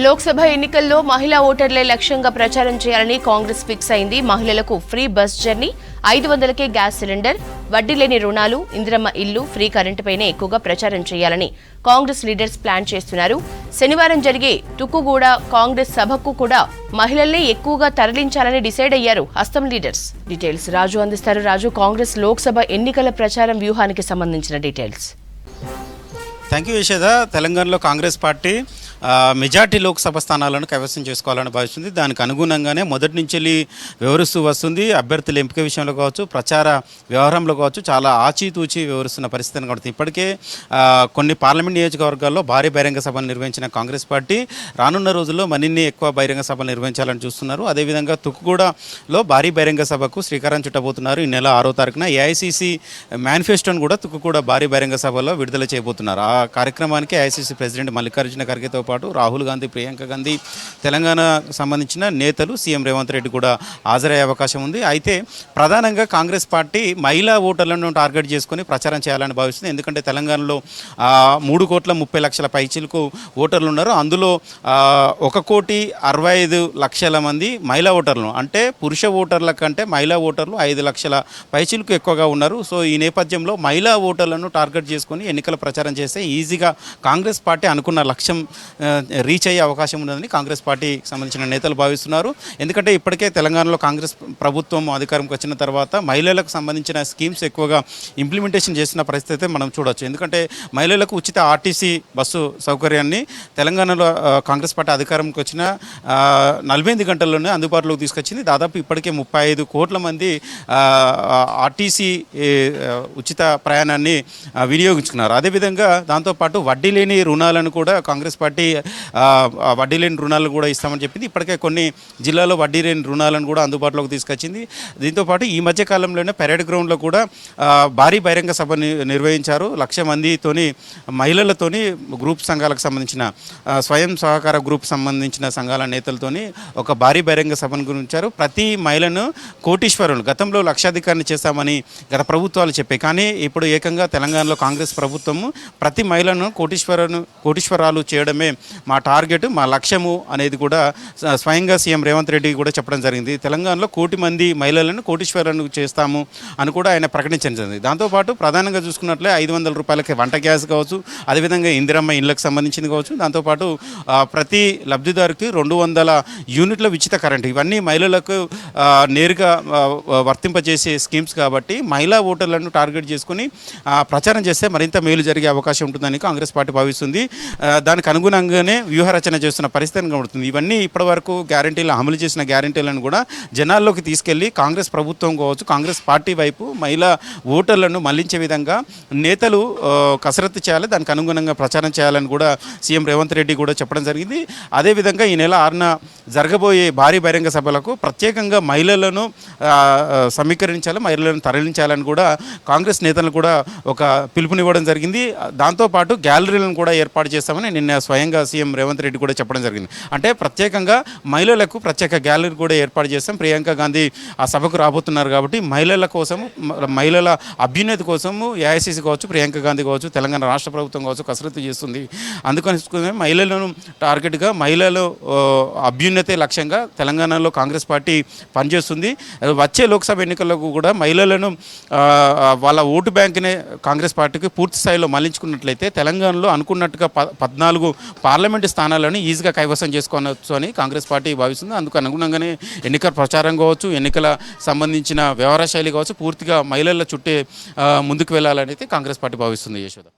లోక్సభ ఎన్నికల్లో మహిళా ఓటర్లే లక్ష్యంగా ప్రచారం చేయాలని కాంగ్రెస్ ఫిక్స్ అయింది. మహిళలకు ఫ్రీ బస్ జర్నీ, 500కే గ్యాస్ సిలిండర్, వడ్డీ లేని రుణాలు, ఇందిరమ్మ ఇల్లు, ఫ్రీ కరెంటుపైనే ఎక్కువగా ప్రచారం చేయాలని కాంగ్రెస్ లీడర్స్ ప్లాన్ చేస్తున్నారు. శనివారం జరిగే తుక్కుగూడ కాంగ్రెస్ సభకు కూడా మహిళల్నే ఎక్కువగా తరలించాలని డిసైడ్ అయ్యారు హస్తం లీడర్స్. డీటెయిల్స్ రాజు అందిస్తారు. రాజు, కాంగ్రెస్ లోక్సభ ఎన్నికల ప్రచారం వ్యూహానికి సంబంధించిన డీటెయిల్స్. Thank you Yashoda. తెలంగాణలో కాంగ్రెస్ పార్టీ మెజార్టీ లోక్సభ స్థానాలను కైవసం చేసుకోవాలని భావిస్తుంది. దానికి అనుగుణంగానే మొదటి నుంచి వివరిస్తూ వస్తుంది. అభ్యర్థుల ఎంపిక విషయంలో కావచ్చు, ప్రచార వ్యవహారంలో కావచ్చు, చాలా ఆచితూచి వివరిస్తున్న పరిస్థితిని కడుతుంది. ఇప్పటికే కొన్ని పార్లమెంట్ నియోజకవర్గాల్లో భారీ బహిరంగ సభలు నిర్వహించిన కాంగ్రెస్ పార్టీ రానున్న రోజుల్లో మరిన్ని ఎక్కువ బహిరంగ సభలు నిర్వహించాలని చూస్తున్నారు. అదేవిధంగా తుక్కుగూడలో భారీ బహిరంగ సభకు శ్రీకారం చుట్టబోతున్నారు. ఈ నెల 6వ తారీఖున ఏఐసీసీ మేనిఫెస్టోను కూడా తుక్కుగూడ భారీ బహిరంగ సభలో విడుదల చేయబోతున్నారు. ఆ కార్యక్రమానికి ఏఐసీసీ ప్రెసిడెంట్ మల్లికార్జున ఖర్గేతో పాటు రాహుల్ గాంధీ, ప్రియాంక గాంధీ, తెలంగాణకు సంబంధించిన నేతలు, సీఎం రేవంత్ రెడ్డి కూడా హాజరయ్యే అవకాశం ఉంది. అయితే ప్రధానంగా కాంగ్రెస్ పార్టీ మహిళా ఓటర్లను టార్గెట్ చేసుకుని ప్రచారం చేయాలని భావిస్తుంది. ఎందుకంటే తెలంగాణలో 3,30,00,000 పైచిలకు ఓటర్లు ఉన్నారు. అందులో 1,65,00,000 మంది మహిళా ఓటర్లు, అంటే పురుష ఓటర్ల కంటే మహిళా ఓటర్లు 5 లక్షల పైచిలకు ఎక్కువగా ఉన్నారు. సో ఈ నేపథ్యంలో మహిళా ఓటర్లను టార్గెట్ చేసుకుని ఎన్నికల ప్రచారం చేస్తే ఈజీగా కాంగ్రెస్ పార్టీ అనుకున్న లక్ష్యం రీచ్ అయ్యే అవకాశం ఉన్నదని కాంగ్రెస్ పార్టీకి సంబంధించిన నేతలు భావిస్తున్నారు. ఎందుకంటే ఇప్పటికే తెలంగాణలో కాంగ్రెస్ ప్రభుత్వం అధికారంకి వచ్చిన తర్వాత మహిళలకు సంబంధించిన స్కీమ్స్ ఎక్కువగా ఇంప్లిమెంటేషన్ చేసిన పరిస్థితి మనం చూడవచ్చు. ఎందుకంటే మహిళలకు ఉచిత ఆర్టీసీ బస్సు సౌకర్యాన్ని తెలంగాణలో కాంగ్రెస్ పార్టీ అధికారంకి వచ్చిన 48 గంటల్లోనే అందుబాటులోకి తీసుకొచ్చింది. దాదాపు ఇప్పటికే 35 కోట్ల మంది ఆర్టీసీ ఉచిత ప్రయాణాన్ని వినియోగించుకున్నారు. అదేవిధంగా దాంతోపాటు వడ్డీ లేని రుణాలను కూడా కాంగ్రెస్ పార్టీ వడ్డీ లేని రుణాలు కూడా ఇస్తామని చెప్పింది. ఇప్పటికే కొన్ని జిల్లాల్లో వడ్డీ లేని రుణాలను కూడా అందుబాటులోకి తీసుకొచ్చింది. దీంతోపాటు ఈ మధ్య కాలంలోనే పెరేడ్ గ్రౌండ్లో కూడా భారీ బహిరంగ సభ నిర్వహించారు. 1,00,000 మందితోని, మహిళలతోని, గ్రూప్ సంఘాలకు సంబంధించిన స్వయం సహకార గ్రూప్ సంబంధించిన సంఘాల నేతలతోని ఒక భారీ బహిరంగ సభను గురించారు. ప్రతి మహిళను కోటీశ్వరులు, గతంలో లక్షాధికారిని చేస్తామని గత ప్రభుత్వాలు చెప్పాయి. కానీ ఇప్పుడు ఏకంగా తెలంగాణలో కాంగ్రెస్ ప్రభుత్వము ప్రతి మహిళను కోటీశ్వరాలు చేయడమే మా టార్గెట్, మా లక్ష్యము అనేది కూడా స్వయంగా సీఎం రేవంత్ రెడ్డి కూడా చెప్పడం జరిగింది. తెలంగాణలో 1 కోటి మంది మహిళలను కోటీశ్వరులను చేస్తాము అని కూడా ఆయన ప్రకటించడం జరిగింది. దాంతోపాటు ప్రధానంగా చూసుకున్నట్లే 500 రూపాయలకి వంట గ్యాస్ కావచ్చు, అదేవిధంగా ఇందిరమ్మ ఇళ్లకు సంబంధించింది కావచ్చు, దాంతోపాటు ప్రతి లబ్ధిదారుకి 200 యూనిట్ల ఉచిత కరెంటు, ఇవన్నీ మహిళలకు నేరుగా వర్తింపజేసే స్కీమ్స్ కాబట్టి మహిళా ఓటర్లను టార్గెట్ చేసుకుని ప్రచారం చేస్తే మరింత మేలు జరిగే అవకాశం ఉంటుందని కాంగ్రెస్ పార్టీ భావిస్తుంది. దానికి అనుగుణంగానే వ్యూహరచన చేస్తున్న పరిస్థితిని కనబడుతుంది. ఇవన్నీ ఇప్పటివరకు గ్యారంటీలు అమలు చేసిన గ్యారంటీలను కూడా జనాల్లోకి తీసుకెళ్లి కాంగ్రెస్ ప్రభుత్వం కావచ్చు, కాంగ్రెస్ పార్టీ వైపు మహిళా ఓటర్లను మళ్లించే విధంగా నేతలు కసరత్తు చేయాలి. దానికి అనుగుణంగా ప్రచారం చేయాలని కూడా సీఎం రేవంత్ రెడ్డి కూడా చెప్పడం జరిగింది. అదేవిధంగా ఈ నెల 6న జరగబోయే భారీ బహిరంగ సభలకు ప్రత్యేకంగా మహిళలను సమీకరించాలి, మహిళలను తరలించాలని కూడా కాంగ్రెస్ నేతలు కూడా ఒక పిలుపునివ్వడం జరిగింది. దాంతోపాటు గ్యాలరీలను కూడా ఏర్పాటు చేస్తామని నిన్న స్వయంగా సీఎం రేవంత్ రెడ్డి కూడా చెప్పడం జరిగింది. అంటే ప్రత్యేకంగా మహిళలకు ప్రత్యేక గ్యాలరీ కూడా ఏర్పాటు చేస్తాం. ప్రియాంక గాంధీ ఆ సభకు రాబోతున్నారు కాబట్టి మహిళల కోసము, మహిళల అభ్యున్నతి కోసము ఏఐసీసీ కావచ్చు, ప్రియాంక గాంధీ కావచ్చు, తెలంగాణ రాష్ట్ర ప్రభుత్వం కావచ్చు కసరత్తు చేస్తుంది. అందుకని మహిళలను టార్గెట్గా, మహిళల అభ్యున్నతే లక్ష్యంగా తెలంగాణలో కాంగ్రెస్ పార్టీ పనిచేస్తుంది. వచ్చే లోక్సభ ఎన్నికలకు కూడా మహిళలను వాళ్ళ ఓటు బ్యాంకునే కాంగ్రెస్ పార్టీకి పూర్తి స్థాయిలో మళ్లించుకున్నట్లయితే తెలంగాణలో అనుకున్నట్టుగా 14 పార్లమెంటు స్థానాలను ఈజీగా కైవసం చేసుకోవచ్చు అని కాంగ్రెస్ పార్టీ భావిస్తుంది. అందుకు అనుగుణంగానే ఎన్నికల ప్రచారం కావచ్చు, ఎన్నికల సంబంధించిన వ్యవహార శైలి కావచ్చు పూర్తిగా మహిళల చుట్టే ముందుకు వెళ్ళాలని అయితే కాంగ్రెస్ పార్టీ భావిస్తుంది. యశోద.